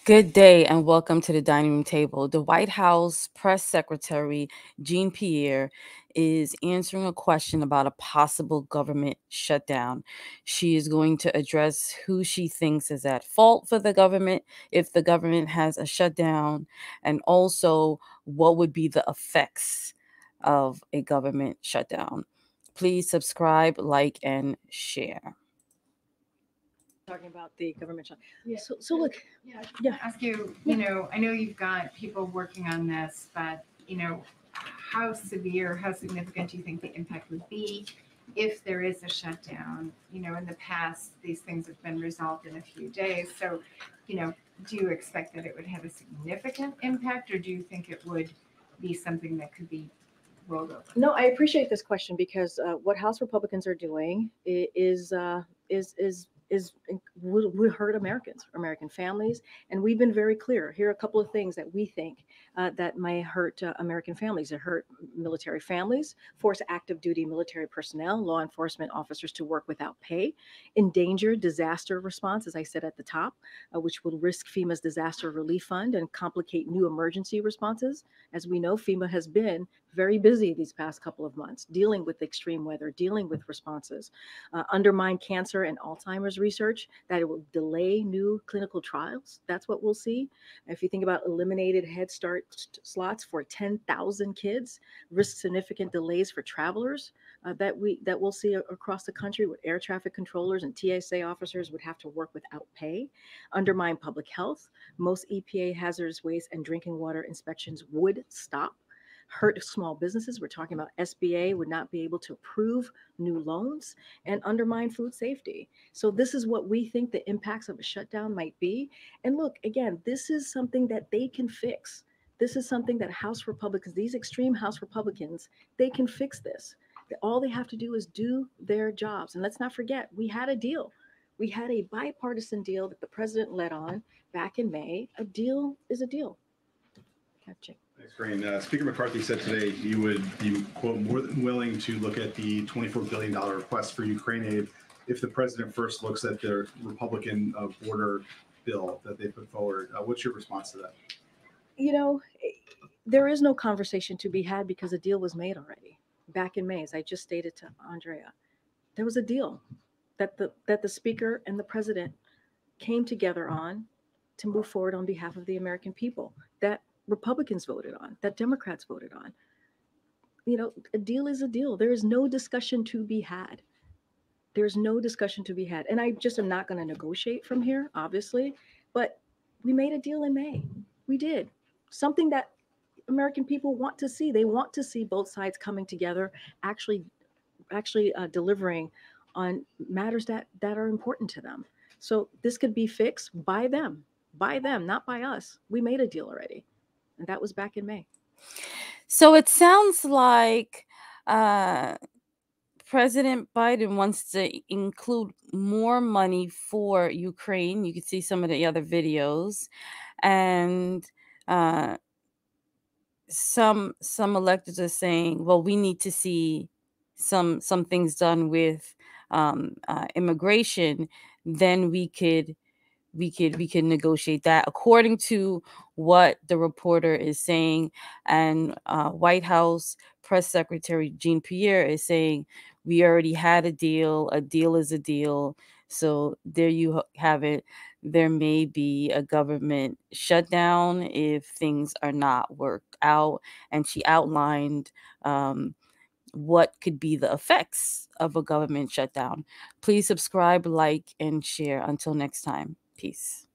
Good day and welcome to the dining room table. The White House press secretary, Jean-Pierre, is answering a question about a possible government shutdown. She is going to address who she thinks is at fault for the government if the government has a shutdown, and also what would be the effects of a government shutdown. Please subscribe, like, and share. Talking about the government shut. Yeah. So look, Yeah, I just Yeah. want to ask you, I know you've got people working on this, but, how severe, how significant do you think the impact would be if there is a shutdown? In the past, these things have been resolved in a few days. So, do you expect that it would have a significant impact, or do you think it would be something that could be rolled over? no, I appreciate this question because what House Republicans are doing is we hurt Americans, American families, and we've been very clear. Here are a couple of things that we think that may hurt American families. It hurt military families, force active duty military personnel, law enforcement officers to work without pay, endanger disaster response, as I said at the top, which will risk FEMA's disaster relief fund and complicate new emergency responses. As we know, FEMA has been very busy these past couple of months dealing with extreme weather, dealing with responses, undermine cancer and Alzheimer's research, that it will delay new clinical trials. That's what we'll see. If you think about eliminated Head Start slots for 10,000 kids, risk significant delays for travelers that we'll see across the country, with air traffic controllers and TSA officers would have to work without pay, undermine public health. Most EPA hazardous waste and drinking water inspections would stop, hurt small businesses. We're talking about SBA would not be able to approve new loans, and undermine food safety. So this is what we think the impacts of a shutdown might be. And look, again, this is something that they can fix. This is something that House Republicans, these extreme House Republicans, they can fix this. All they have to do is do their jobs. And let's not forget, we had a deal. We had a bipartisan deal that the president led on back in May. A deal is a deal. Catching. Thanks, Corinne. Speaker McCarthy said today he would be, quote, more than willing to look at the $24 billion request for Ukraine aid if the president first looks at their Republican border bill that they put forward. What's your response to that? There is no conversation to be had because a deal was made already back in May, as I just stated to Andrea. There was a deal that the speaker and the president came together on to move forward on behalf of the American people, that Republicans voted on, that Democrats voted on. A deal is a deal. There is no discussion to be had. There's no discussion to be had. And I just am not going to negotiate from here, obviously, but we made a deal in May. We did. Something that American people want to see. They want to see both sides coming together, actually delivering on matters that are important to them. So this could be fixed by them, not by us. We made a deal already, and that was back in May. So it sounds like President Biden wants to include more money for Ukraine. You can see some of the other videos, and some electors are saying, well, we need to see some things done with immigration. Then we could negotiate that, according to what the reporter is saying. And White House press secretary Jean-Pierre is saying, we already had a deal is a deal. So there you have it. There may be a government shutdown if things are not worked out. And she outlined what could be the effects of a government shutdown. Please subscribe, like, and share. Until next time, peace.